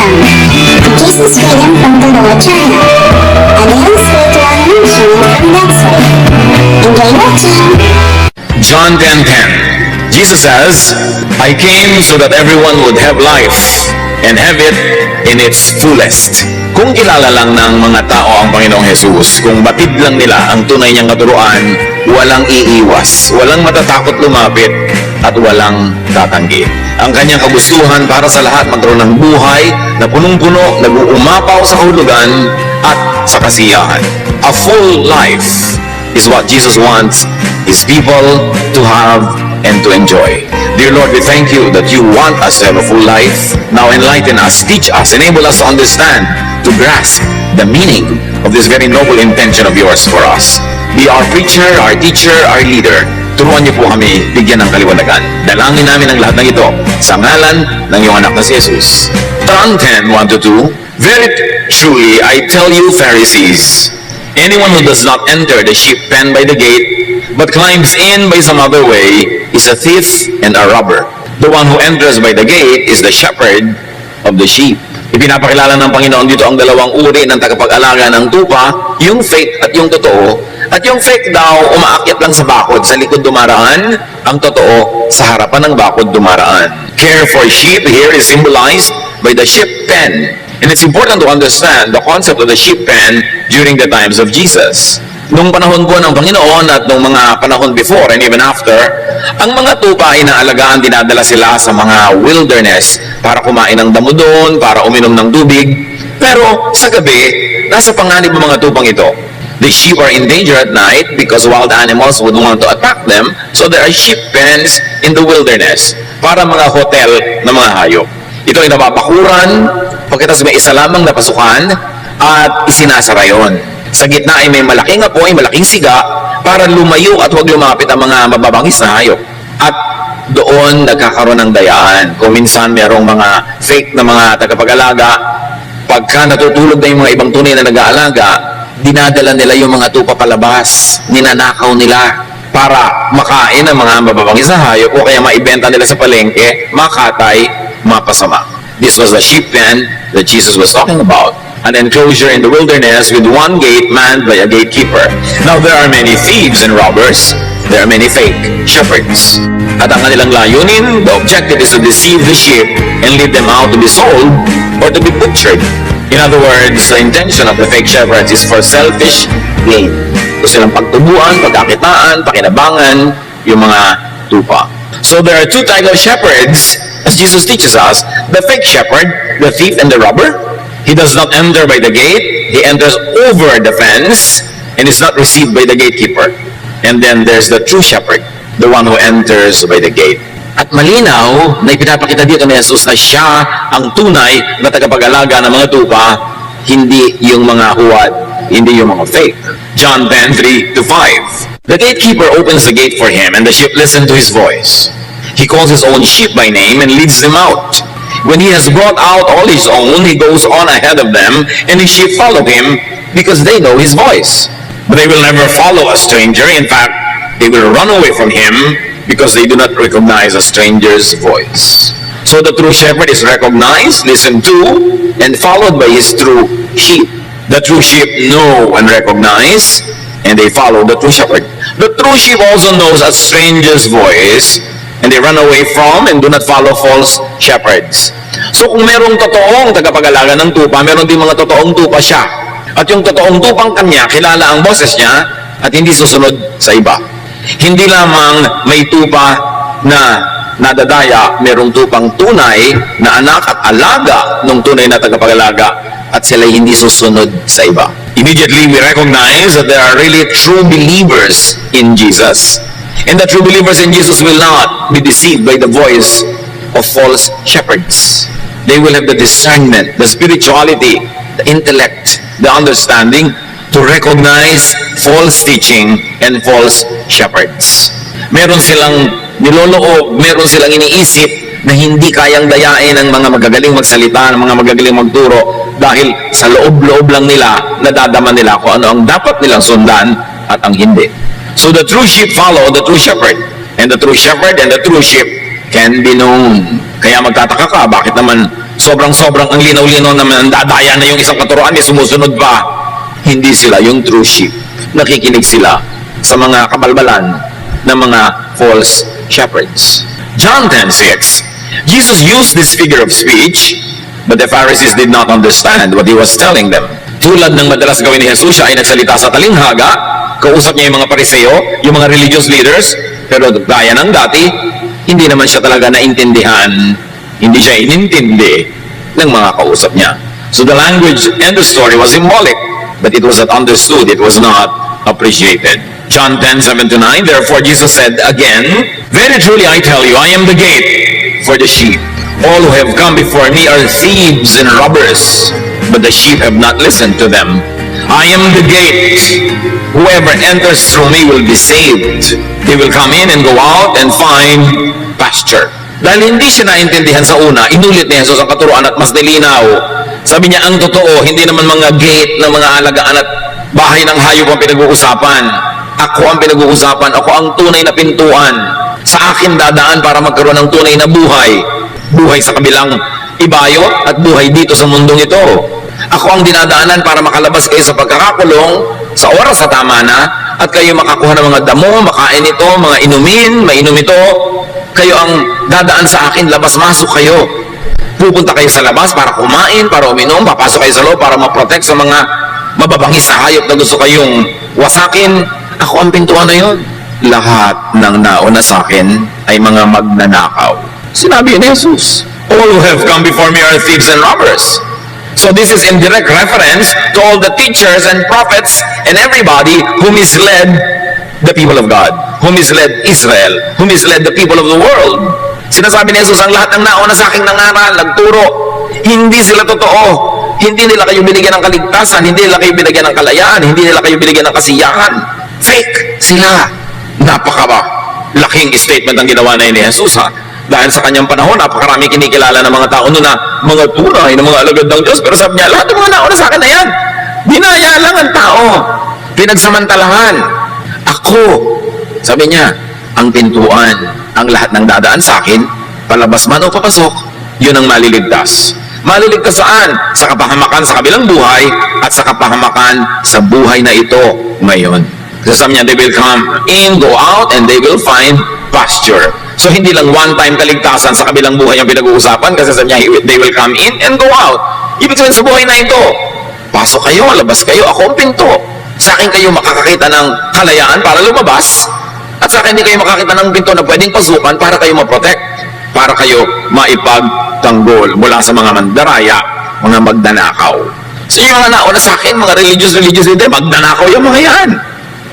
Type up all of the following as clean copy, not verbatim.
to Jesus Freedom from the Lord China, a daily spiritual nourishment from God's Word. Enjoy watching! John 10:10. Jesus says, I came so that everyone would have life and have it in its fullest. Kung kilala lang ng mga tao ang Panginoong Jesus, kung batid lang nila ang tunay niyang katuruan, walang iiwas, walang matatakot lumapit, at walang tatanggi. Ang kanyang kagustuhan para sa lahat magkaroon ng buhay na punong-puno, nag-uumapaw sa kahulugan at sa kasiyahan. A full life is what Jesus wants His people to have and to enjoy. Dear Lord, we thank you that you want us to have a full life. Now enlighten us, teach us, enable us to understand, to grasp the meaning of this very noble intention of yours for us. Be our preacher, our teacher, our leader. Turuan niyo po kami bigyan ng kaliwanagan. Dalangin namin ang lahat ng ito sa ngalan ng iyong anak na si Jesus. John 10:1-2. Very truly, I tell you, Pharisees, anyone who does not enter the sheep pen by the gate, but climbs in by some other way, is a thief and a robber. The one who enters by the gate is the shepherd of the sheep. Ipinapakilala ng Panginoon dito ang dalawang uri ng tagapag-alaga ng tupa, yung fake at yung totoo. At yung fake daw, umaakyat lang sa bakod, sa likod dumaraan, ang totoo, sa harapan ng bakod dumaraan. Care for sheep here is symbolized by the sheep pen. And it's important to understand the concept of the sheep pen during the times of Jesus. Nung panahon po ng Panginoon at nung mga panahon before and even after, ang mga tupa ay inaalagaan, dinadala sila sa mga wilderness para kumain ng damo doon, para uminom ng tubig. Pero sa gabi, nasa panganib ng mga tupang ito. The sheep are in danger at night because wild animals would want to attack them, so there are sheep pens in the wilderness para mga hotel na mga hayop. Ito ay nababakuran, pagkatapos may isa lamang na pasukan at isinasara yon. Sa gitna ay may malaking apoy, malaking siga para lumayo at huwag lumapit ang mga mababangis na hayop. At doon nagkakaroon ng dayaan. Kung minsan merong mga fake na mga tagapag-alaga, pagka natutulog na yung mga ibang tunay na nag-aalaga, dinadala nila yung mga tupa palabas, ninanakaw nila para makain ang mga mababangis na hayop o kaya maibenta nila sa palengke, makatay, mapasama. This was the sheep pen that Jesus was talking about. An enclosure in the wilderness with one gate manned by a gatekeeper. Now there are many thieves and robbers. There are many fake shepherds. At ang kanilang layunin, the objective is to deceive the sheep and lead them out to be sold or to be butchered. In other words, the intention of the fake shepherds is for selfish gain. Gusto silang pagtubuan, pagkakitaan, pakinabangan, yung mga tupa. So there are two types of shepherds, as Jesus teaches us. The fake shepherd, the thief and the robber. He does not enter by the gate. He enters over the fence and is not received by the gatekeeper. And then there's the true shepherd, the one who enters by the gate. At malinaw na ipinapakita dito ni Jesus na siya ang tunay na tagapag-alaga ng mga tupa, hindi yung mga huwad, hindi yung mga fake. John 10:3-5. The gatekeeper opens the gate for him and the sheep listen to his voice. He calls his own sheep by name and leads them out. When he has brought out all his own, he goes on ahead of them, and his sheep follow him because they know his voice. But they will never follow a stranger. In fact, they will run away from him because they do not recognize a stranger's voice. So the true shepherd is recognized, listened to, and followed by his true sheep. The true sheep know and recognize, and they follow the true shepherd. The true sheep also knows a stranger's voice, and they run away from and do not follow false shepherds. So kung merong totoong tagapag-alaga ng tupa, meron din mga totoong tupa siya. At yung totoong tupang kanya, kilala ang boses niya at hindi susunod sa iba. Hindi lamang may tupa na nadadaya, merong tupang tunay na anak at alaga ng tunay na tagapag-alaga at sila hindi susunod sa iba. Immediately we recognize that there are really true believers in Jesus. And the true believers in Jesus will not be deceived by the voice of false shepherds. They will have the discernment, the spirituality, the intellect, the understanding to recognize false teaching and false shepherds. Meron silang niloloob, meron silang iniisip na hindi kayang dayain ng mga magagaling magsalita, ng mga magagaling magturo dahil sa loob-loob lang nila nadadama nila kung ano ang dapat nilang sundan at ang hindi. So the true sheep follow the true shepherd. And the true shepherd and the true sheep can be known. Kaya magtataka ka, bakit naman sobrang ang linaw-linaw naman, dadaya na yung isang katuruan, may sumusunod pa. Hindi sila yung true sheep. Nakikinig sila sa mga kabalbalan ng mga false shepherds. John 10:6, Jesus used this figure of speech, but the Pharisees did not understand what he was telling them. Tulad ng madalas gawin ni Jesus, siya ay nagsalita sa talinghaga, kausap niya yung mga pariseo, yung mga religious leaders, pero gaya ng dati, hindi naman siya talaga naintindihan, hindi siya inintindi ng mga kausap niya. So the language and the story was symbolic, but it was not understood, it was not appreciated. John 10:7-9, therefore Jesus said again, very truly I tell you, I am the gate for the sheep. All who have come before me are thieves and robbers, but the sheep have not listened to them. I am the gate. Whoever enters through me will be saved. They will come in and go out and find pasture. Dahil hindi siya naintindihan sa una, inulit ni Jesus ang katuruan at mas nilinaw. Sabi niya, ang totoo, hindi naman mga gate ng mga alagaan at bahay ng hayop ang pinag-uusapan. Ako ang pinag-uusapan. Ako ang tunay na pintuan. Sa akin dadaan para magkaroon ng tunay na buhay. Buhay sa kabilang ibayo at buhay dito sa mundong ito. Ako ang dinadaanan para makalabas kayo sa pagkakakulong sa oras sa tama na at kayo makakuha ng mga damo, makain ito, mga inumin, mainom ito. Kayo ang dadaan sa akin, labas-masok kayo. Pupunta kayo sa labas para kumain, para uminom, papasok kayo sa loob para ma-protect sa mga mababangis na hayop na gusto kayong wasakin. Ako ang pintuan na yun. Lahat ng nauna sa akin ay mga magnanakaw. Sinabi ni Jesus, all who have come before me are thieves and robbers. So this is in direct reference to all the teachers and prophets and everybody who misled the people of God, who misled Israel, who misled the people of the world. Sinasabi ni Jesus, ang lahat ng nauna sa aking nangaral, nagturo, hindi sila totoo. Hindi nila kayo binigyan ng kaligtasan, hindi nila kayo binigyan ng kalayaan, hindi nila kayo binigyan ng kasiyahan. Fake sila. Laking statement ang ginawa na ni Jesus, ha? Dahil sa kanyang panahon, napakarami kinikilala ng mga tao noon na mga tunay, ng mga alagad ng Diyos. Pero sabi niya, lahat ng mga nauna sa akin na yan. Dinaya lang ang tao. Pinagsamantalahan. Ako, sabi niya, ang pintuan, ang lahat ng dadaan sa akin, palabas man o papasok, yun ang maliligtas. Maliligtas saan? Sa kapahamakan sa kabilang buhay at sa kapahamakan sa buhay na ito ngayon. Kasi sabi niya, they will come in, go out, and they will find pasture. So hindi lang one-time kaligtasan sa kabilang buhay ang pinag-uusapan kasi sabi niya, they will come in and go out. Ibig sabihin sa buhay na ito, pasok kayo, labas kayo, ako ang pinto. Sa akin kayo makakakita ng kalayaan para lumabas at sa akin hindi kayo makakita ng pinto na pwedeng pasukan para kayo ma-protect, para kayo maipagtanggol mula sa mga mandaraya, mga magnanakaw. So yung mga nauna sa akin, mga religious leader, magnanakaw yung mga yan.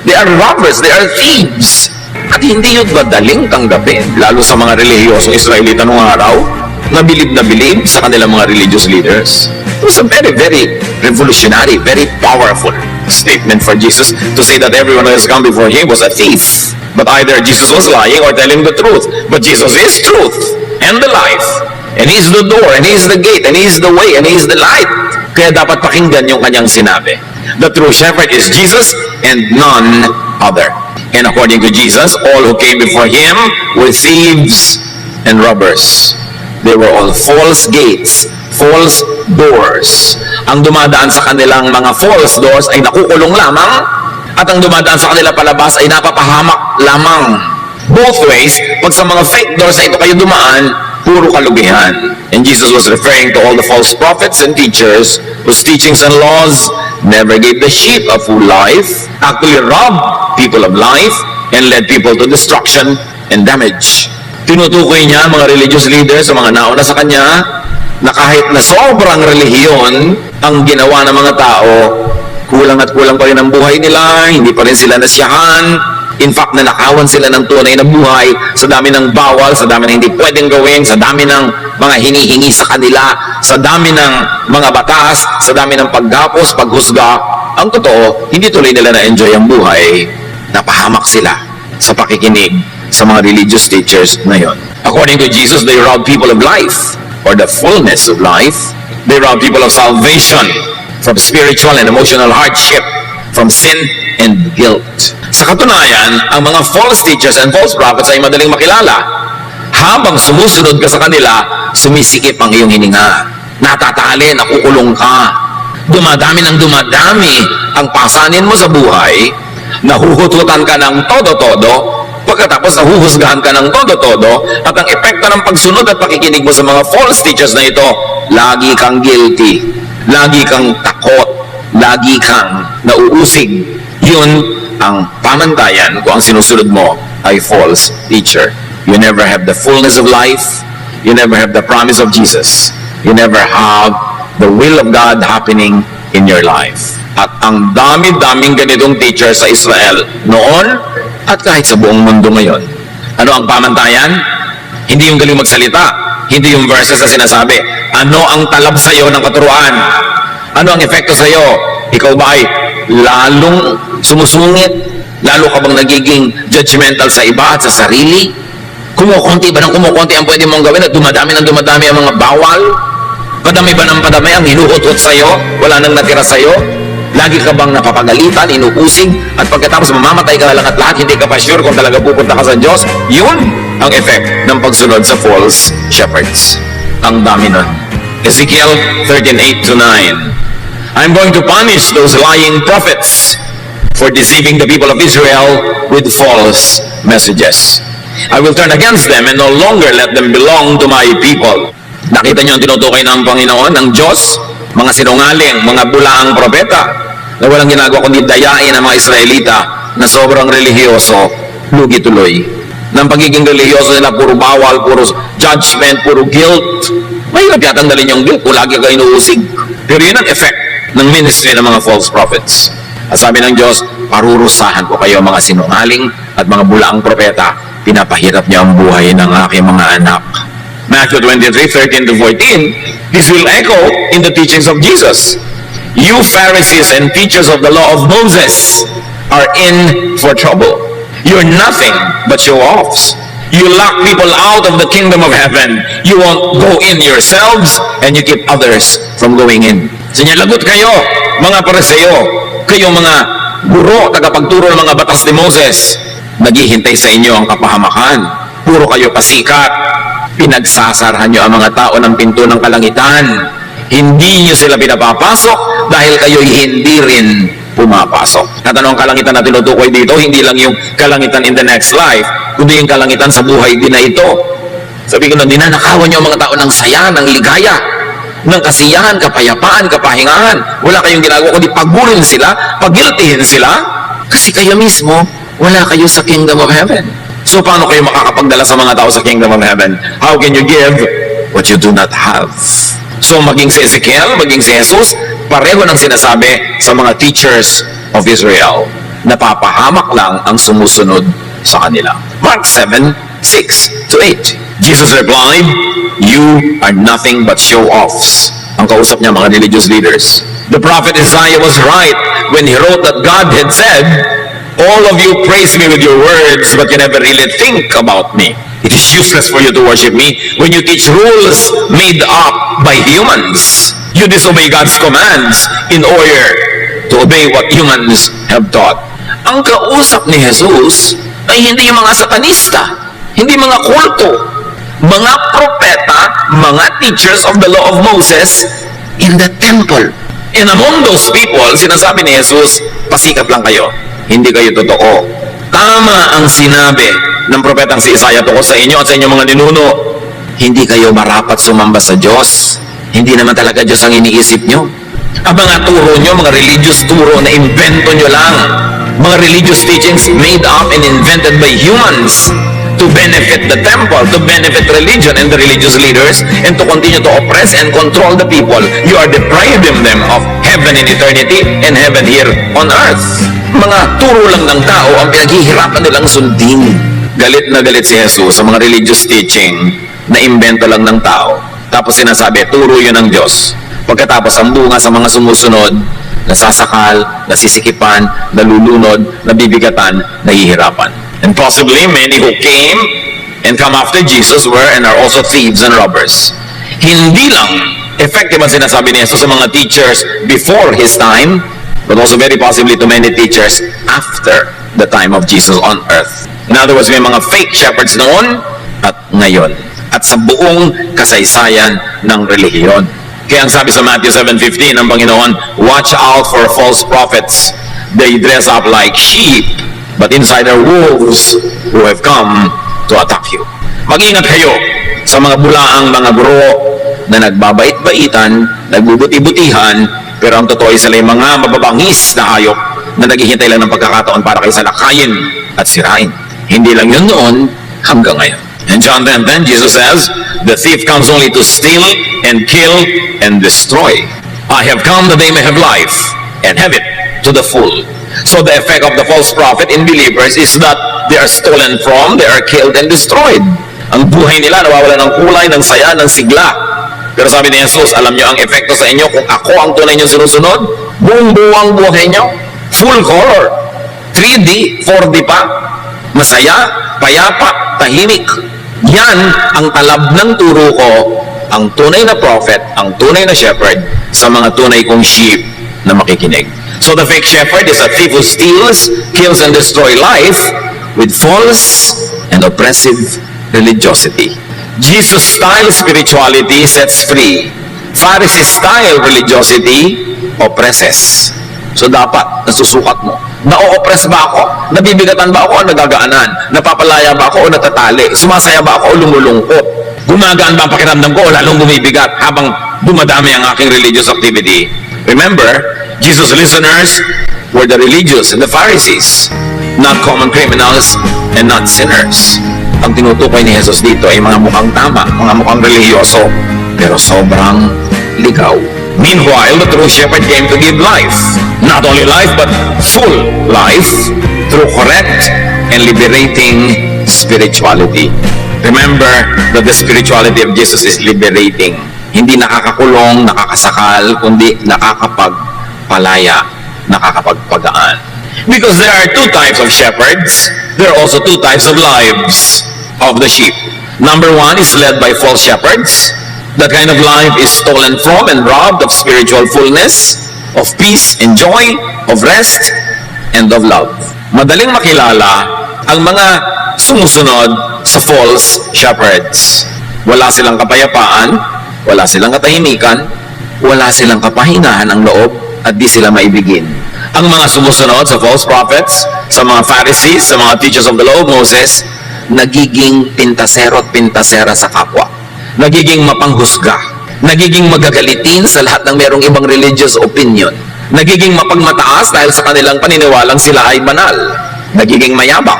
They are robbers, they are thieves. At hindi yun madaling tanggapin, lalo sa mga relihiyosong Israelita noong araw, na bilib sa kanilang mga religious leaders. It was a very, very revolutionary, very powerful statement for Jesus to say that everyone who has come before him was a thief. But either Jesus was lying or telling the truth. But Jesus is truth and the life. And He is the door, and He is the gate, and He is the way, and He is the light. Kaya dapat pakinggan yung kanyang sinabi. The true shepherd is Jesus and none other. And according to Jesus, all who came before Him were thieves and robbers. They were all false gates, false doors. Ang dumadaan sa kanilang mga false doors ay nakukulong lamang, at ang dumadaan sa kanila palabas ay napapahamak lamang. Both ways, pag sa mga fake doors na ito kayo dumaan, puro kalugihan. And Jesus was referring to all the false prophets and teachers whose teachings and laws never gave the sheep a full life, actually robbed people of life, and led people to destruction and damage. Tinutukoy niya mga religious leaders sa mga nauna sa kanya na kahit na sobrang relihiyon ang ginawa ng mga tao, kulang at kulang pa rin ang buhay nila, hindi pa rin sila nasiyahan. In fact, nanakawan sila ng tunay na buhay sa dami ng bawal, sa dami ng hindi pwedeng gawin, sa dami ng mga hinihingi sa kanila, sa dami ng mga batas, sa dami ng paggapos, paghusga. Ang totoo, hindi tuloy nila na-enjoy ang buhay. Napahamak sila sa pakikinig sa mga religious teachers na yon. According to Jesus, they rob people of life, or the fullness of life. They rob people of salvation from spiritual and emotional hardship, from sin and guilt. Sa katunayan, ang mga false teachers and false prophets ay madaling makilala. Habang sumusunod ka sa kanila, sumisikip ang iyong hininga. natatali, nakukulong ka. Dumadami ng dumadami ang pasanin mo sa buhay, nahuhututan ka ng todo-todo, pagkatapos nahuhusgahan ka ng todo-todo, at ang epekto ng pagsunod at pakikinig mo sa mga false teachers na ito, lagi kang guilty, lagi kang takot, lagi kang nauusig. Yun ang pamantayan kung ang sinusunod mo ay false teacher. You never have the fullness of life. You never have the promise of Jesus. You never have the will of God happening in your life. At ang dami-daming ganitong teacher sa Israel noon at kahit sa buong mundo ngayon. Ano ang pamantayan? Hindi yung galing magsalita. Hindi yung verses na sinasabi. Ano ang talab sa iyo ng katuruan? Ano ang epekto sa iyo? Ikaw ba ay lalong sumusungit? Lalo ka bang nagiging judgmental sa iba at sa sarili? Kumukunti ba ng kumukunti ang pwede mong gawin at dumadami ng dumadami ang mga bawal? Padami ba ng padami ang hinuhut-hut sa'yo? Wala nang natira sa'yo? Lagi ka bang napapagalitan, inuusig, at pagkatapos mamamatay ka lang at lahat, hindi ka pa sure kung talaga pupunta ka sa Diyos? Yun ang effect ng pagsunod sa false shepherds. Ang dami nun. Ezekiel 13:8-9. I'm going to punish those lying prophets for deceiving the people of Israel with false messages. I will turn against them and no longer let them belong to my people. Nakita niyo ang tinutukoy ng Panginoon, ng Diyos, mga sinungaling, mga bulaang propeta, na walang ginagawa kundi dayain ang mga Israelita na sobrang relihiyoso, lugi tuloy. Ng pagiging relihiyoso nila, puro bawal, puro judgment, puro guilt. Mahirap yatang dalhin yung guilt kung lagi ka inuusig. Pero yun ang effect ng ministry ng mga false prophets. At sabi ng Diyos, parurusahan ko kayo mga sinungaling at mga bulaang propeta. Pinapahirap niyo ang buhay ng aking mga anak. Matthew 23:13-14, this will echo in the teachings of Jesus. You Pharisees and teachers of the law of Moses are in for trouble. You're nothing but show-offs. You lock people out of the kingdom of heaven. You won't go in yourselves and you keep others from going in. Sinyalagot kayo, mga Pariseo, kayong mga guro, tagapagturo ng mga batas ni Moses. Naghihintay sa inyo ang kapahamakan. Puro kayo pasikat. Pinagsasarahan nyo ang mga tao ng pinto ng kalangitan. Hindi nyo sila pinapapasok dahil kayo'y hindi rin pumapasok. At ano ang kalangitan na tinutukoy dito? Hindi lang yung kalangitan in the next life, kundi yung kalangitan sa buhay din na ito. Sabi ko na, ninanakawan nyo ang mga tao ng saya, ng ligaya, ng kasiyahan, kapayapaan, kapahingahan. Wala kayong ginagawa kundi pagburin sila, pagiltihin sila, kasi kayo mismo, wala kayo sa kingdom of heaven. So, paano kayo makakapagdala sa mga tao sa kingdom of heaven? How can you give what you do not have? So, maging si Ezekiel, maging si Jesus, pareho ng sinasabi sa mga teachers of Israel. Napapahamak lang ang sumusunod sa kanila. Mark 7:6-8. Jesus replied, you are nothing but show-offs. Ang kausap niya, mga religious leaders. The prophet Isaiah was right when he wrote that God had said, all of you praise me with your words, but you never really think about me. It is useless for you to worship me when you teach rules made up by humans. You disobey God's commands in order to obey what humans have taught. Ang kausap ni Jesus ay hindi yung mga satanista, hindi mga kulto, mga propeta, mga teachers of the law of Moses in the temple. And among those people, sinasabi ni Jesus, pasikap lang kayo. Hindi kayo totoo. Tama ang sinabi ng propetang si Isaiah tungkol sa inyo at sa inyong mga ninuno. Hindi kayo marapat sumamba sa Diyos. Hindi naman talaga Diyos ang iniisip nyo. Ang mga turo nyo, mga religious turo na invento nyo lang. Mga religious teachings made up and invented by humans to benefit the temple, to benefit religion and the religious leaders, and to continue to oppress and control the people. You are depriving them of heaven in eternity and heaven here on earth. Mga turo lang ng tao ang pinaghihirapan nilang sundin. Galit na galit si Jesus sa mga religious teaching na imbento lang ng tao. Tapos sinasabi, turo yun ng Diyos. Pagkatapos ang bunga sa mga sumusunod, nasasakal, nasisikipan, nalulunod, nabibigatan, nahihirapan. And possibly many who came and come after Jesus were and are also thieves and robbers. Hindi lang effective ang sinasabi ni Jesus sa mga teachers before his time, but also very possibly to many teachers after the time of Jesus on earth. In other words, may mga fake shepherds noon at ngayon at sa buong kasaysayan ng relihiyon. Kaya ang sabi sa Matthew 7:15 ng Panginoon, watch out for false prophets. They dress up like sheep, but inside are wolves who have come to attack you. Mag-ingat kayo sa mga bulaang mga guro na nagbabait-baitan, nagbubuti-butihan, pero ang totoo ay sila yung mga mababangis na hayop na naghihintay lang ng pagkakataon para kayo salakayin at sirain. Hindi lang yun noon, hanggang ngayon. In John 10:10, Jesus says, the thief comes only to steal and kill and destroy. I have come that they may have life and have it to the full. So the effect of the false prophet in believers is that they are stolen from, they are killed and destroyed. Ang buhay nila nawawala ng kulay, ng saya, ng sigla. Pero sabi ni Jesus, alam nyo ang epekto sa inyo kung ako ang tunay nyo sinusunod? Buong-buo ang buhay nyo. Full color. 3D, 4D pa. Masaya, payapa, tahimik. Yan ang talab ng turo ko, ang tunay na prophet, ang tunay na shepherd, sa mga tunay kong sheep na makikinig. So the fake shepherd is a thief who steals, kills, and destroys life with false and oppressive religiosity. Jesus-style spirituality sets free. Pharisee-style religiosity oppresses. So dapat, nasusukat mo. Na-o-oppress ba ako? Nabibigatan ba ako o nagagaanan? Napapalaya ba ako o natatali? Sumasaya ba ako o lumulungkot? Gumagaan ba ang pakiramdam ko o lalong bumibigat habang dumadami ang aking religious activity? Remember, Jesus' listeners were the religious and the Pharisees, not common criminals and not sinners. Ang tinutukoy ni Jesus dito ay mga mukhang tama, mga mukhang religyoso, pero sobrang ligaw. Meanwhile, the true shepherd came to give life. Not only life, but full life through correct and liberating spirituality. Remember that the spirituality of Jesus is liberating. Hindi nakakakulong, nakakasakal, kundi nakakapagpalaya, nakakapagpagaan. Because there are two types of shepherds, there are also two types of lives of the sheep. Number one is led by false shepherds. That kind of life is stolen from and robbed of spiritual fullness, of peace and joy, of rest, and of love. Madaling makilala ang mga sumusunod sa false shepherds. Wala silang kapayapaan, wala silang katahimikan, wala silang kapahinahan ng loob, at di sila maibigin. Ang mga sumusunod sa false prophets, sa mga Pharisees, sa mga teachers of the law of Moses, nagiging pintasero at pintasera sa kapwa. Nagiging mapanghusga, nagiging magagalitin sa lahat ng merong ibang religious opinion, nagiging mapagmataas dahil sa kanilang paniniwalang sila ay banal, nagiging mayabang.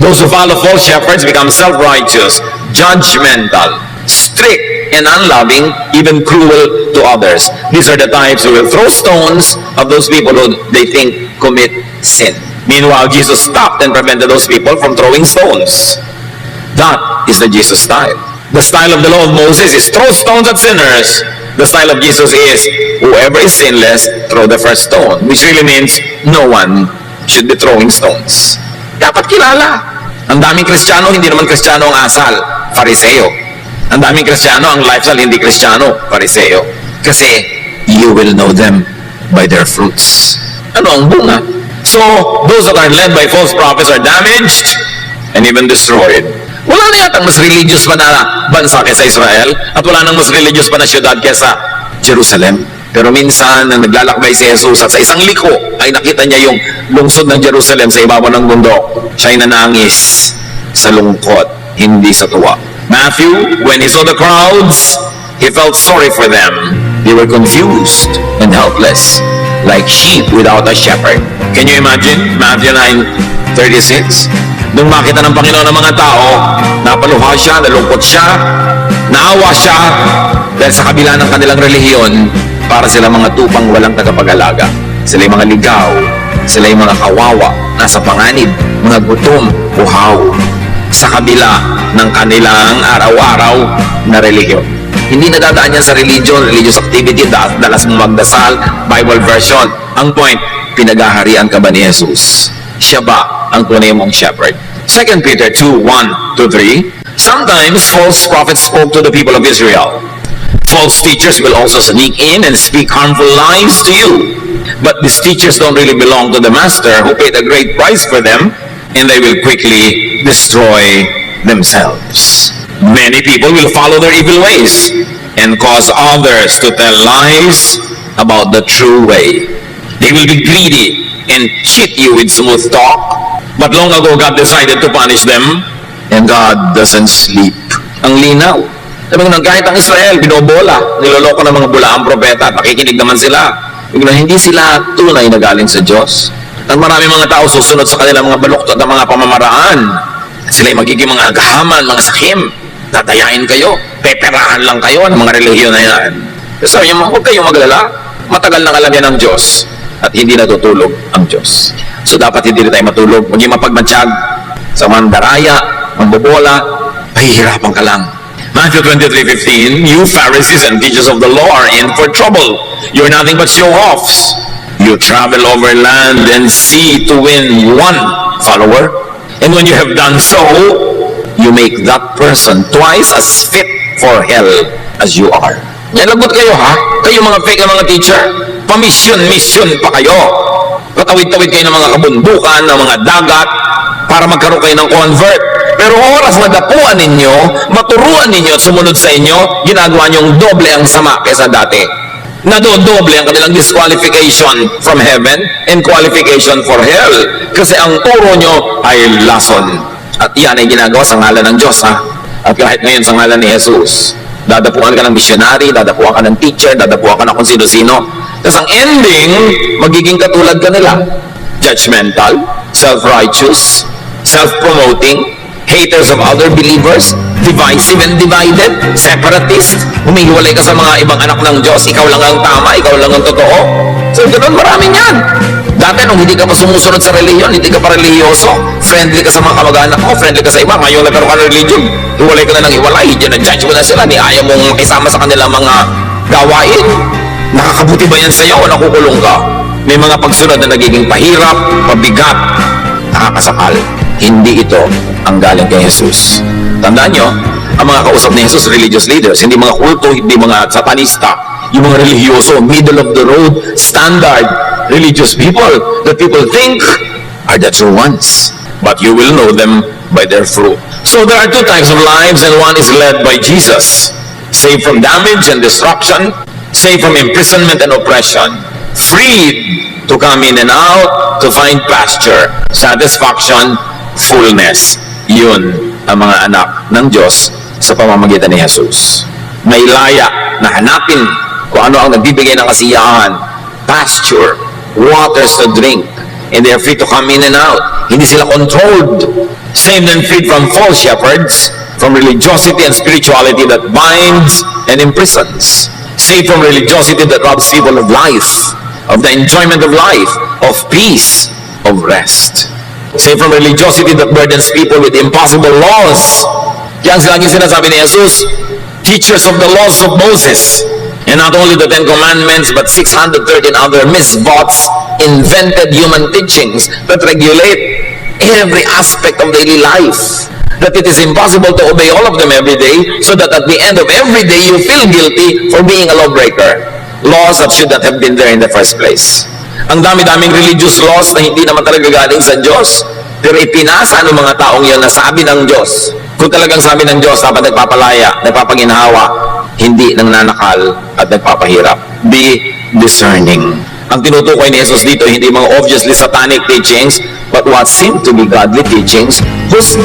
Those who follow false shepherds become self-righteous, judgmental, strict, and unloving, even cruel to others. These are the types who will throw stones of those people who they think commit sin. Meanwhile, Jesus stopped and prevented those people from throwing stones. That is the Jesus style. The style of the law of Moses is throw stones at sinners. The style of Jesus is whoever is sinless, throw the first stone. Which really means no one should be throwing stones. Dapat kilala. Ang daming Kristiyano, hindi naman Kristiyano ang asal, Fariseo. Ang daming Kristiyano, ang lifestyle hindi Kristiyano, Fariseo. Kasi you will know them by their fruits. Ano ang bunga? So, those that are led by false prophets are damaged and even destroyed. Wala na yatang mas religious pa na bansa kaysa Israel at wala nang mas religious pa na syudad kaysa Jerusalem. Pero minsan, nang naglalakbay si Jesus at sa isang liko ay nakita niya yung lungsod ng Jerusalem sa ibabaw ng bundok. Siya'y nanangis sa lungkot, hindi sa tuwa. Matthew, when he saw the crowds, he felt sorry for them. They were confused and helpless, like sheep without a shepherd. Can you imagine? Matthew 9:36. Nung makita ng Panginoon ng mga tao, napaluha siya, nalungkot siya, naawa siya, dahil sa kabila ng kanilang relihiyon, para sila mga tupang walang tagapag-alaga. Sila yung mga ligaw, sila yung mga kawawa, nasa panganib, mga gutom, uhaw, sa kabila ng kanilang araw-araw na relihiyon. Hindi nadadaan yan sa religion, religious activity, dalas mong magdasal, Bible version. Ang point, pinagaharian ka ba ni Jesus? Siya ba ang tunay mong shepherd? 2 Peter 2:1-3. Sometimes false prophets spoke to the people of Israel. False teachers will also sneak in and speak harmful lies to you. But these teachers don't really belong to the master who paid a great price for them, and they will quickly destroy themselves. Many people will follow their evil ways. and cause others to tell lies about the true way. They will be greedy and cheat you with smooth talk. But long ago, God decided to punish them, and God doesn't sleep. Ang linaw. Sabi ko, kahit ang Israel, binobola, niloloko ng mga bulaang propeta, nakikinig naman sila. Hindi sila tunay na galing sa Diyos. At marami mga tao susunod sa kanilang mga baluktot at mga pamamaraan. Sila'y magiging mga agahaman, mga sakim. Tatayain kayo, peperahan lang kayo ng mga relihiyon na yan. So, huwag kayong maglala. Matagal nang alam yan ng Diyos at hindi natutulog ang Diyos. So, dapat hindi rin tayo matulog. Maging mapagmatsyag sa mandaraya, mambobola, pahihirapan ka lang. Matthew 23:15, you Pharisees and teachers of the law are in for trouble. You're nothing but show-offs. You travel over land and sea to win one follower. And when you have done so, you make that person twice as fit for hell as you are. Yan, lagot kayo ha? Kayo mga fake na mga teacher, mission pa kayo. Patawid-tawid kayo ng mga kabundukan, ng mga dagat, para magkaroon kayo ng convert. Pero oras na dapuan ninyo, maturuan ninyo at sumunod sa inyo, ginagawa niyong doble ang sama kaysa dati. Nadodoble ang kanilang disqualification from heaven and qualification for hell. Kasi ang turo nyo ay lason. At yan ay ginagawa sa ngalan ng Diyos, ha? At kahit ngayon sa ngalan ni Jesus, dadapuan ka ng missionary, dadapuan ka ng teacher, dadapuan ka ng kung sino-sino. Tapos ang ending, magiging katulad ka nila. Judgmental, self-righteous, self-promoting, haters of other believers, divisive and divided, separatist, humihiwalay ka sa mga ibang anak ng Diyos, ikaw lang ang tama, ikaw lang ang totoo. So, ganun, maraming yan. Dati, nung hindi ka pa sumusunod sa reliyon, hindi ka pa religyoso, friendly ka sa mga kamag-anak mo, friendly ka sa iba, ngayon nagkaroon ka ng religion, hiwalay ka na ng hiwalay, judge mo na sila, di ayaw mong makisama sa kanilang mga gawain. Nakakabuti ba yan sa'yo o nakukulong ka? May mga pagsunod na nagiging pahirap, pabigat, nakakasakal. Hindi ito ang galing kay Jesus. Tandaan nyo, ang mga kausap ni Jesus, religious leaders, hindi mga kulto, hindi mga satanista, yung mga religyoso, middle of the road, standard, religious people that people think are the true ones. But you will know them by their fruit. So there are two types of lives, and one is led by Jesus. Saved from damage and destruction, saved from imprisonment and oppression, freed to come in and out, to find pasture, satisfaction, fullness. Yun ang mga anak ng Diyos sa pamamagitan ni Jesus. May laya na hanapin kung ano ang nagbibigay ng kasiyahan, pasture, waters to drink, and they are free to come in and out. Hindi sila controlled. Saved and freed from false shepherds, from religiosity and spirituality that binds and imprisons. Saved from religiosity that robs people of life, of the enjoyment of life, of peace, of rest. Saved from religiosity that burdens people with impossible laws. Kaya ang lagi sinasabi ni Jesus, teachers of the laws of Moses. And not only the 10 Commandments, but 613 other misbots, invented human teachings that regulate every aspect of daily life. That it is impossible to obey all of them every day, so that at the end of every day, you feel guilty for being a lawbreaker. Laws that should not have been there in the first place. Ang dami-daming religious laws na hindi naman talaga galing sa Diyos, pero ipinasa ng mga taong yun na sabi ng Diyos. Kung talagang sabi ng Diyos, dapat nagpapalaya, nagpapaginhawa, hindi nananakal at nagpapahirap. Be discerning. Ang tinutukoy ni Jesus dito, hindi mga obviously satanic teachings, but what seem to be godly teachings, whose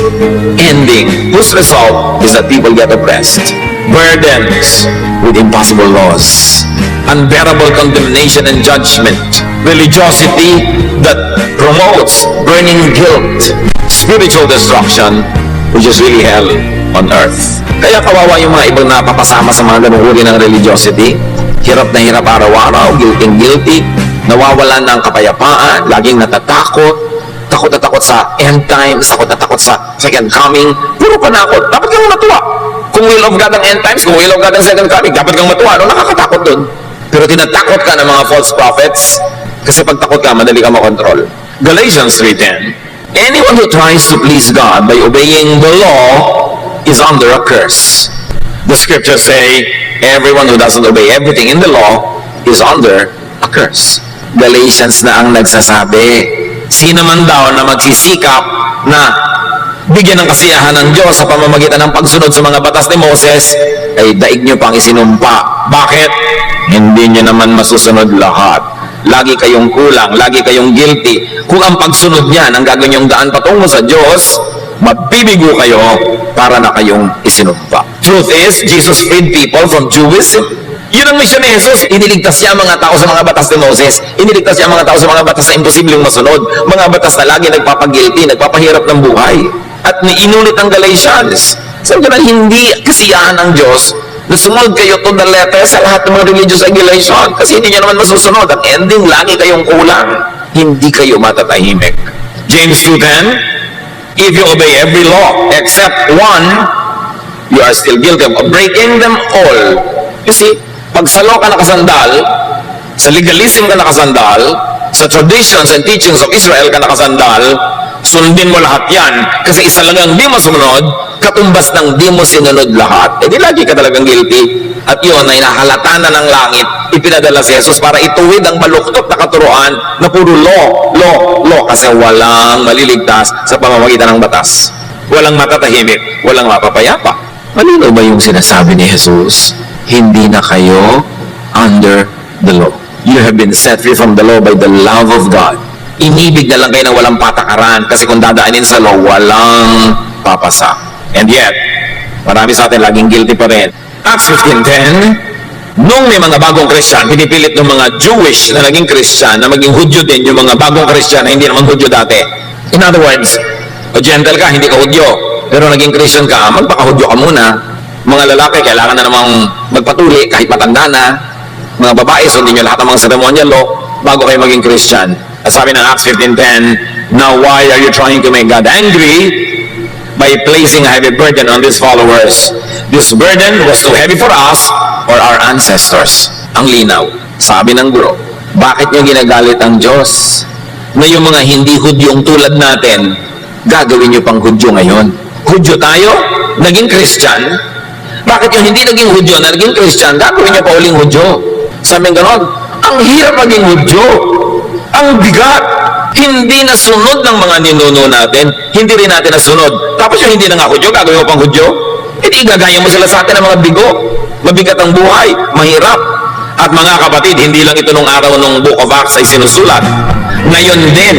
ending, whose result is that people get oppressed, burdens with impossible laws, unbearable condemnation and judgment, religiosity that promotes burning guilt, spiritual destruction, which is really hell on earth. Kaya kawawa yung mga ibang napapasama sa mga ganung uri ng religiosity, hirap na hirap araw-araw, guilty, nawawalan ng kapayapaan, laging natatakot, takot na takot sa end times, takot na takot sa second coming, puro panakot. Dapat kang matuwa. Kung will of God ang end times, kung will of God ang second coming, dapat kang matuwa. Ano, nakakatakot dun. Pero tinatakot ka ng mga false prophets, kasi pag takot ka, madali ka makontrol. Galatians 3:10, anyone who tries to please God by obeying the law is under a curse. The scriptures say, everyone who doesn't obey everything in the law is under a curse. Galatians na ang nagsasabi, sino man daw na magsisikap na bigyan ng kasiyahan ng Diyos sa pamamagitan ng pagsunod sa mga batas ni Moses, ay daig nyo pang isinumpa. Bakit? Hindi nyo naman masusunod lahat. Lagi kayong kulang, lagi kayong guilty. Kung ang pagsunod niyan, ang gagawin yung daan patungo sa Diyos, mabibigo kayo para na kayong isinumpa. Truth is, Jesus freed people from Judaism. Yun ang mission ni Jesus. Iniligtas niya ang mga tao sa mga batas ni Moses. Iniligtas niya ang mga tao sa mga batas na imposibleng masunod. Mga batas na lagi nagpapagilty, nagpapahirap ng buhay. At inulit ang Galatians. Sabi ko na hindi kasiyahan ng Diyos na sumunod kayo to the letter sa lahat ng mga religious regulation. Kasi hindi niya naman masusunod. Ang ending, lagi kayong kulang. Hindi kayo matatahimik. James 2:10, if you obey every law except one, you are still guilty of breaking them all. You see, pag sa law ka nakasandal, sa legalism ka nakasandal, sa traditions and teachings of Israel ka nakasandal, sundin mo lahat yan. Kasi isa lang ang di mo sumunod, katumbas ng di mo sinunod lahat. Eh di lagi ka talagang guilty. At yun ay nahalata na ng langit, ipinadala si Jesus para ituwid ang maluktot na katuroan na puro law. Kasi walang maliligtas sa pamamagitan ng batas. Walang matatahimik, walang mapapayapa. Malino ba yung sinasabi ni Jesus? Hindi na kayo under the law. You have been set free from the law by the love of God. Inibig na lang kayo na walang patakaran kasi kung dadaanin sa law, walang papasa. And yet, marami sa atin laging guilty pa rin. Acts 15:10, nung may mga bagong Christian, pinipilit ng mga Jewish na naging Christian na maging Hudyo din yung mga bagong Christian na hindi naman Hudyo dati. In other words, o Gentile ka, hindi ka Hudyo, pero naging Christian ka, magpaka-Hudyo ka muna. Mga lalaki, kailangan na namang magpatuli kahit matanda na. Mga babae, sundin nyo lahat ng mga ceremonial law bago kayo maging Christian. At sabi ng Acts 15:10, now why are you trying to make God angry by placing a heavy burden on these followers? This burden was too heavy for us or our ancestors. Ang linaw, sabi ng guro, bakit nyo ginagalit ang Diyos? Na yung mga hindi Hudyong tulad natin, gagawin nyo pang Hudyo ngayon. Hudyo tayo, naging Christian. Bakit yung hindi naging Hudyo na naging Christian, gagawin nyo pa uling Hudyo? Sabi ng ganon, ang hirap maging Hudyo. Ang bigat. Hindi nasunod ng mga ninuno natin. Hindi rin natin nasunod. Tapos yung hindi na nga Hudyo, gagawin mo pang Hudyo? Hindi, gagaya mo sila sa atin ng mga bigo. Mabigat ang buhay. Mahirap. At mga kapatid, hindi lang ito nung araw nung Book of Acts ay sinusulat. Ngayon din,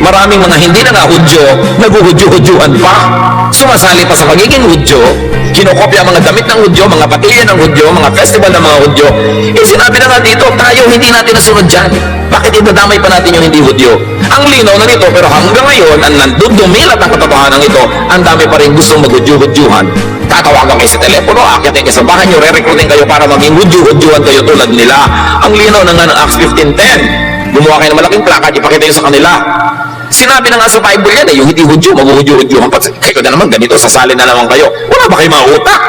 maraming mga hindi na nga Hudyo, nag-Hudyo-Hudyuhan pa. Sumasali pa sa pagiging Hudyo, kinokopya ang mga damit ng Hudyo, mga patilya ng Hudyo, mga festival ng mga Hudyo. Eh sinabi na nga dito, tayo hindi natin nasunod dyan. Bakit idadamay pa natin yung hindi Hudyo? Ang linaw na nito, pero hanggang ngayon, ang nandudumilat ang katotohanan ito, ang dami pa rin gustong mag-Hudyo-Hudyuhan. Tatawagan kayo sa telepono, akyatin kayo sa bahay nyo, re-recruiting kayo para maging Hudyo-Hudyuhan kayo tulad nila. Ang linaw na nga ng Acts 15:10, gumawa kayo ng malaking plakad, ipakita nyo sa kanila. Sinabi na nga sa Bible yan, yung hindi Hudyo, mag-Hudyo-Hudyuhan. Kayo na naman, ganito, sasali na naman kayo. Wala ba kayo mautak?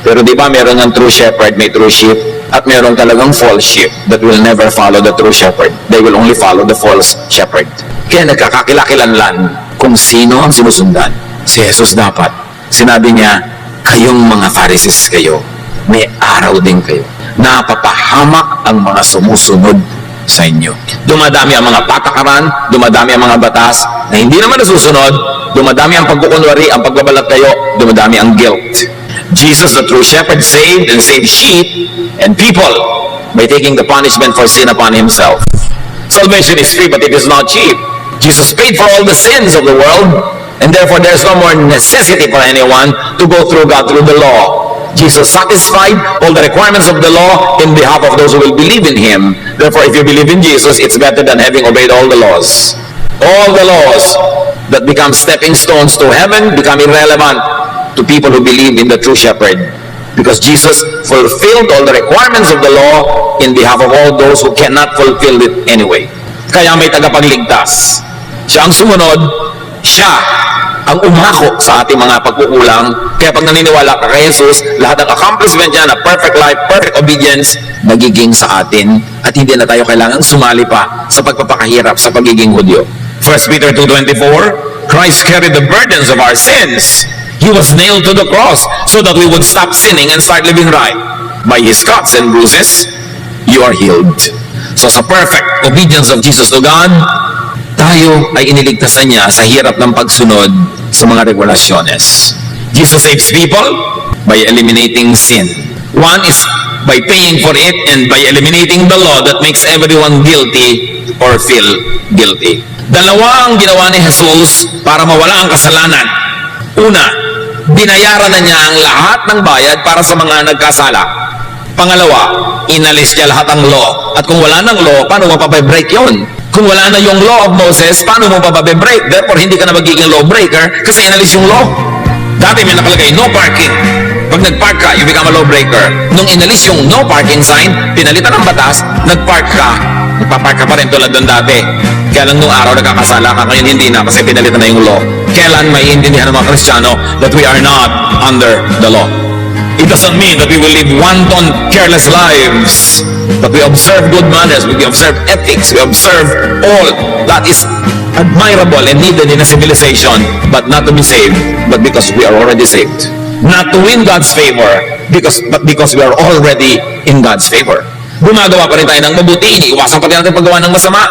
Pero di ba meron ng true shepherd, may true sheep, at meron talagang false sheep that will never follow the true shepherd. They will only follow the false shepherd. Kaya nagkakakilakilanlan kung sino ang sinusundan. Si Jesus dapat. Sinabi niya, kayong mga Pharisees kayo, may araw din kayo. Napapahamak ang mga sumusunod sa inyo. Dumadami ang mga patakaran, dumadami ang mga batas na hindi naman nasusunod, dumadami ang pagkukunwari, ang pagbabalat kayo, dumadami ang guilt. Jesus, the true shepherd, saved and saved sheep and people by taking the punishment for sin upon himself. Salvation is free, but it is not cheap. Jesus paid for all the sins of the world, and therefore there is no more necessity for anyone to go through God through the law. Jesus satisfied all the requirements of the law in behalf of those who will believe in him. Therefore, if you believe in Jesus, it's better than having obeyed all the laws. All the laws that become stepping stones to heaven become irrelevant to people who believe in the true shepherd. Because Jesus fulfilled all the requirements of the law in behalf of all those who cannot fulfill it anyway. Kaya may tagapagligtas. Siya ang sumunod, siya ang umako sa ating mga pagkukulang. Kaya pag naniniwala ka kay Jesus, lahat ng accomplishment niya na perfect life, perfect obedience, nagiging sa atin at hindi na tayo kailangang sumali pa sa pagpapakahirap sa pagiging Hudyo. 1 Peter 2:24, Christ carried the burdens of our sins. He was nailed to the cross so that we would stop sinning and start living right. By His cuts and bruises, you are healed. So sa perfect obedience of Jesus to God, tayo ay iniligtasan niya sa hirap ng pagsunod sa mga regulasyones. Jesus saves people by eliminating sin. One is by paying for it and by eliminating the law that makes everyone guilty or feel guilty. Dalawa ang ginawa ni Jesus para mawala ang kasalanan. Una, binayaran na niya ang lahat ng bayad para sa mga nagkasala. Pangalawa, inalis niya lahat ng law. At kung wala ng law, paano mo papabreak yun? Kung wala na yung law of Moses, paano mo papabreak? Therefore, hindi ka na magiging lawbreaker kasi inalis yung law. Dati may nakalagay, no parking. Pag nag-park ka, you become a lawbreaker. Nung inalis yung no parking sign, pinalitan ng batas, nag-park ka, nagpa-park ka pa rin tulad doon dati. Kaya lang nung araw nagkakasala ka, ngayon hindi na kasi pinalitan na yung law. Kailan may intindihan ng mga Kristiyano that we are not under the law? It doesn't mean that we will live wanton, careless lives. But we observe good manners, we observe ethics, we observe all that is admirable and needed in a civilization, but not to be saved, but because we are already saved. Not to win God's favor, but because we are already in God's favor. Gumagawa pa rin tayo ng mabuti, iniiwasan pa rin natin paggawa ng masama.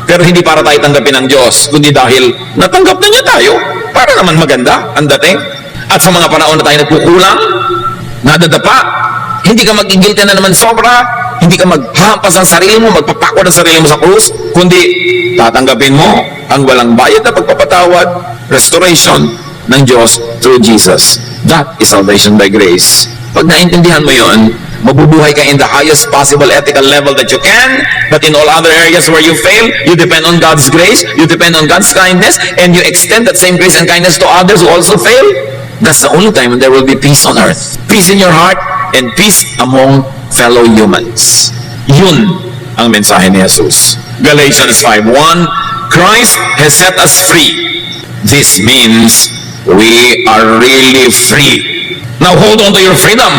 Pero hindi para tayo tanggapin ng Diyos, kundi dahil natanggap na niya tayo, para naman maganda ang dating. At sa mga panahon na tayo nagkukulang, nadadapa, hindi ka magigilty na naman sobra, hindi ka maghampas ang sarili mo, magpapako ng sarili mo sa krus, kundi tatanggapin mo ang walang bayad na pagpapatawad, restoration ng Diyos through Jesus. That is salvation by grace. Pag naintindihan mo yon, mabubuhay ka in the highest possible ethical level that you can, but in all other areas where you fail, you depend on God's grace, you depend on God's kindness, and you extend that same grace and kindness to others who also fail. That's the only time when there will be peace on earth. Peace in your heart and peace among fellow humans. Yun ang mensahe ni Jesus. Galatians 5:1, Christ has set us free. This means we are really free. Now hold on to your freedom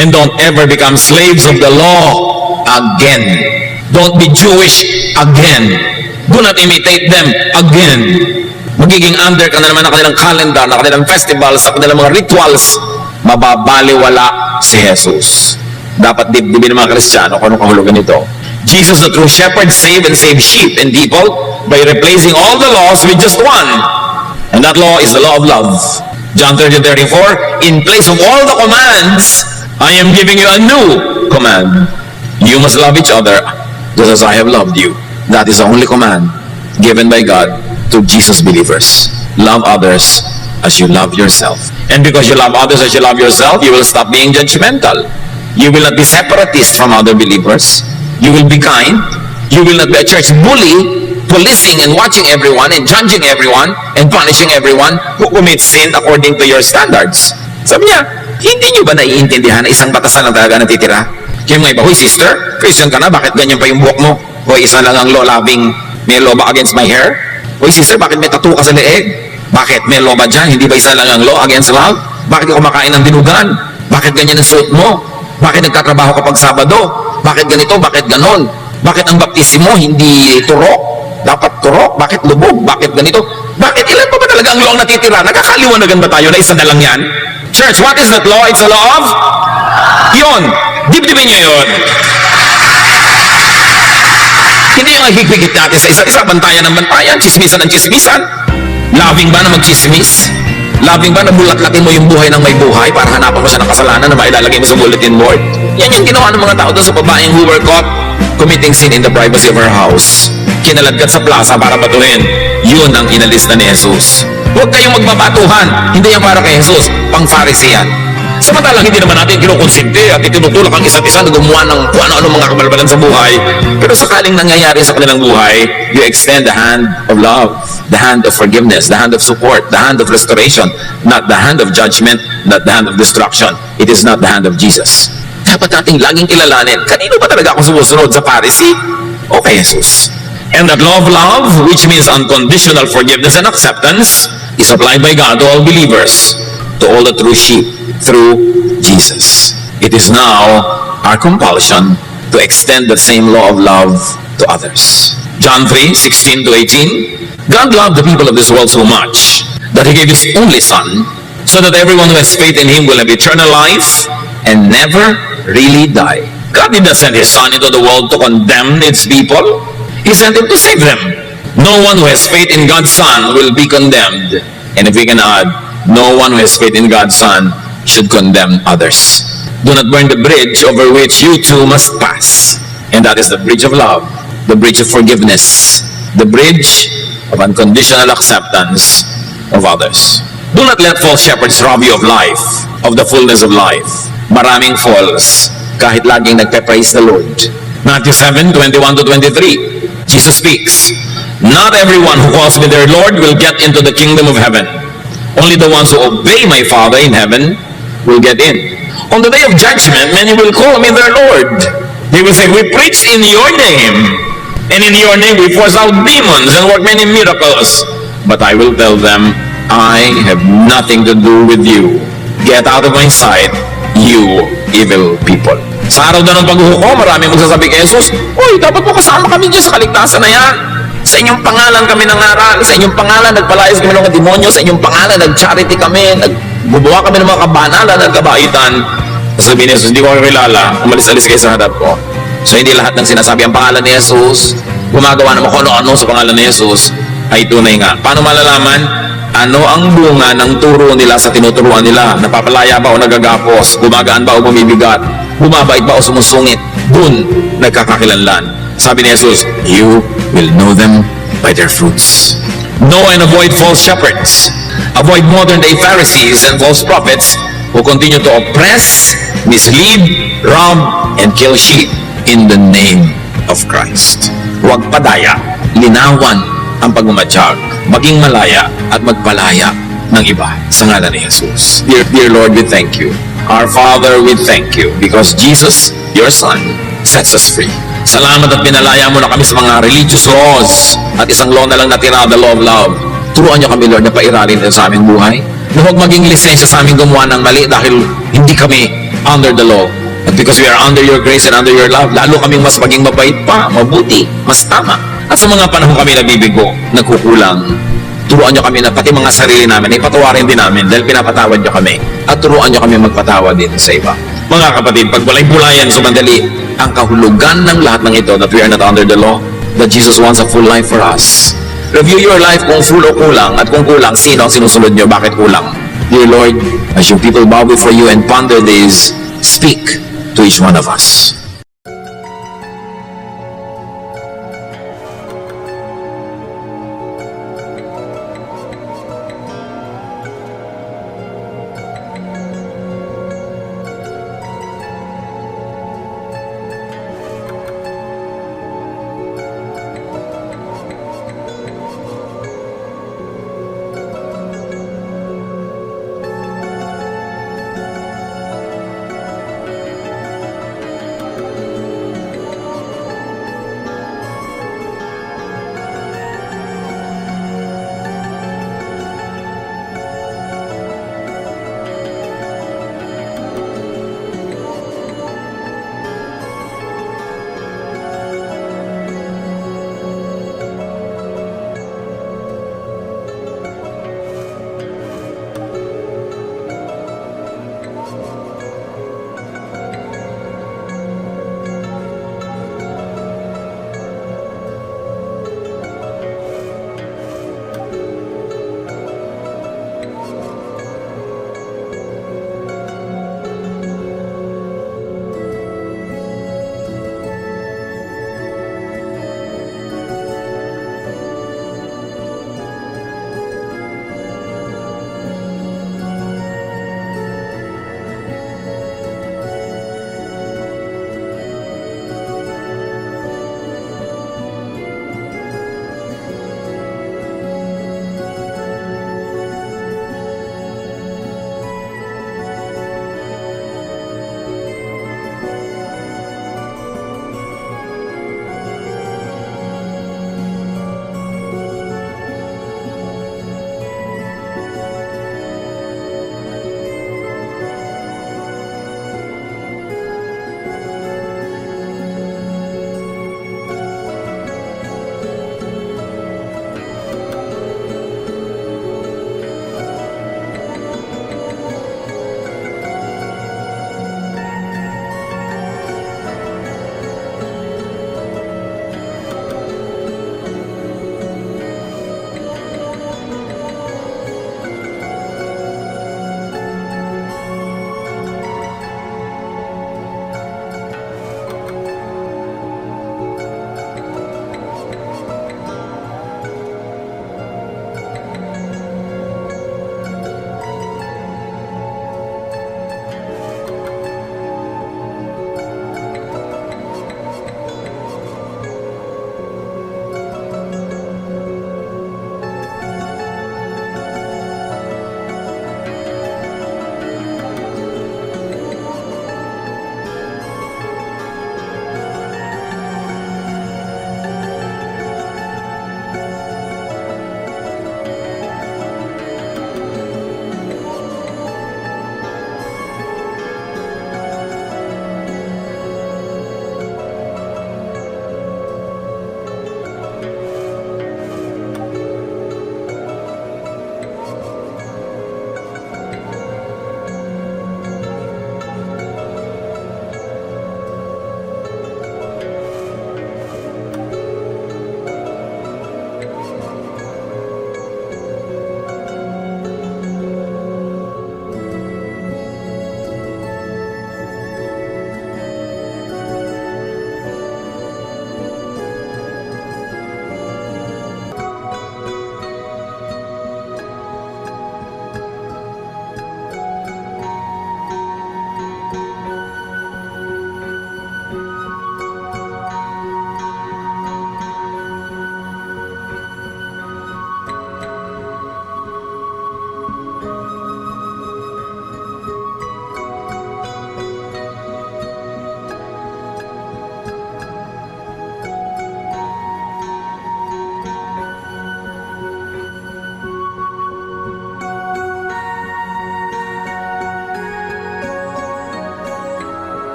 and don't ever become slaves of the law again. Don't be Jewish again. Do not imitate them again. Magiging under ka na naman ng kanilang calendar, ng kanilang festivals, ng kanilang mga rituals, mababaliwala si Jesus. Dapat dibdibin ng mga Kristiyano kung anong kahulugan nito. Jesus, the true shepherd, saved and saved sheep and people by replacing all the laws with just one. And that law is the law of love. John 13:34, in place of all the commands, I am giving you a new command. You must love each other just as I have loved you. That is the only command given by God to Jesus believers. Love others as you love yourself. And because you love others as you love yourself, you will stop being judgmental. You will not be separatist from other believers. You will be kind. You will not be a church bully, policing and watching everyone and judging everyone and punishing everyone who commits sin according to your standards. Sabi niya, hindi niyo ba naiintindihan na isang batasan ang talaga natitira? Kaya mga iba, huy sister, Christian ka na, bakit ganyan pa yung buhok mo? Hoy, isa lang ang law-loving, may law ba against my hair? Hoy sister, bakit may tattoo ka sa leeg? Bakit may law ba dyan? Hindi ba isa lang ang law against love? Bakit ka kumakain ng dinugan? Bakit ganyan ang suot mo? Bakit nagtatrabaho kapag Sabado? Bakit ganito? Bakit ganon? Bakit ang baptismo hindi turok? Dapat turok? Bakit lubog? Bakit ganito? Bakit ilan pa ba talaga ang law ang natitira? Nakakaliwanagan ba tayo na isa na lang yan? Church, what is that law? It's a law of? Yun! Dibdibin nyo yun! Hindi yung higpigit natin sa isa't isa, bantayan ng bantayan, chismisan ng chismisan. Loving ba na magchismis? Loving ba na bulat-latin mo yung buhay ng may buhay para hanapan mo siya ng kasalanan na mailalagay mo sa bulletin board? Yan yung ginawa ng mga tao doon sa babaeng who were caught committing sin in the privacy of her house. Kinaladkad sa plaza para batuhin. Yun ang inalis na ni Jesus. Huwag kayong magbabatuhan. Hindi yan para kay Jesus. Pang-Pharisee yan. Samantalang hindi naman natin kinukonsinte at itinutulak ang isa't isa na gumawa ng kung ano-ano mga kabalbalan sa buhay. Pero sakaling nangyayari sa kanilang buhay, you extend the hand of love, the hand of forgiveness, the hand of support, the hand of restoration, not the hand of judgment, not the hand of destruction. It is not the hand of Jesus. Dapat nating laging kilalanin, kanino ba talaga ako sumusunod, sa Pharisee o kay Jesus? And that law of love, which means unconditional forgiveness and acceptance, is applied by God to all believers, to all the true sheep, through Jesus. It is now our compulsion to extend the same law of love to others. John 3:16-18, God loved the people of this world so much that He gave His only Son, so that everyone who has faith in Him will have eternal life and never really die. God did not send His Son into the world to condemn its people. He sent Him to save them. No one who has faith in God's Son will be condemned. And if we can add, No one who has faith in God's Son should condemn others. Do not burn the bridge over which you too must pass. And that is the bridge of love, the bridge of forgiveness, the bridge of unconditional acceptance of others. Do not let false shepherds rob you of life, of the fullness of life. Maraming false, kahit laging nagpe-praise the Lord. Matthew 7:21-23, Jesus speaks, "Not everyone who calls me their Lord will get into the kingdom of heaven. Only the ones who obey my Father in heaven will get in. On the day of judgment, many will call me their Lord. They will say, we preach in your name, and in your name we force out demons and work many miracles. But I will tell them, I have nothing to do with you. Get out of my sight, you evil people." Sa araw na ng paghuhukom, maraming magsasabi kay Jesus, "Uy, dapat mo kasama kami dyan sa kaligtasan na yan. Sa inyong pangalan kami nangaral, sa inyong pangalan nagpalayas kami ng mga demonyo, sa inyong pangalan nag-charity kami, nagbubuha kami ng mga kabanalan at kabaitan." Sabi ni Jesus, "Hindi ko kakilala, umalis-alis kayo sa harap ko." So hindi lahat ng sinasabi ang pangalan ni Jesus, gumagawa naman kung ano-ano sa pangalan ni Jesus, ay tunay nga. Paano malalaman? Ano ang bunga ng turo nila sa tinuturuan nila? Napapalaya ba o nagagapos? Gumagaan ba o bumibigat? Bumabait ba o sumusungit? Dun nagkakakilanlan. Sabi ni Jesus, "You will know them by their fruits." Know and avoid false shepherds. Avoid modern-day Pharisees and false prophets who continue to oppress, mislead, rob, and kill sheep in the name of Christ. Huwag padaya, linawan ang pagmamatsyag, maging malaya at magpalaya ng iba sa ngalan ni Jesus. Dear Lord, we thank you. Our Father, we thank you because Jesus, your Son, sets us free. Salamat at pinalaya mo na kami sa mga religious laws at isang law na lang natira, the law of love. Turuan niyo kami, Lord, na pairalin din sa aming buhay. Na huwag maging lisensya sa aming gumawa ng mali dahil hindi kami under the law. But because we are under your grace and under your love, lalo kaming mas maging mabait pa, mabuti, mas tama. At sa mga panahon kami nabibigo, nagkukulang, turuan niyo kami na pati mga sarili namin, ipatawarin din namin dahil pinapatawad niyo kami. At turuan niyo kami magpatawad din sa iba. Mga kapatid, pag walay bulayan sa mandali, ang kahulugan ng lahat ng ito, that we are not under the law, that Jesus wants a full life for us. Review your life kung full o kulang, at kung kulang, sino ang sinusunod niyo, bakit kulang? Dear Lord, as your people bow before you and ponder this, speak to each one of us.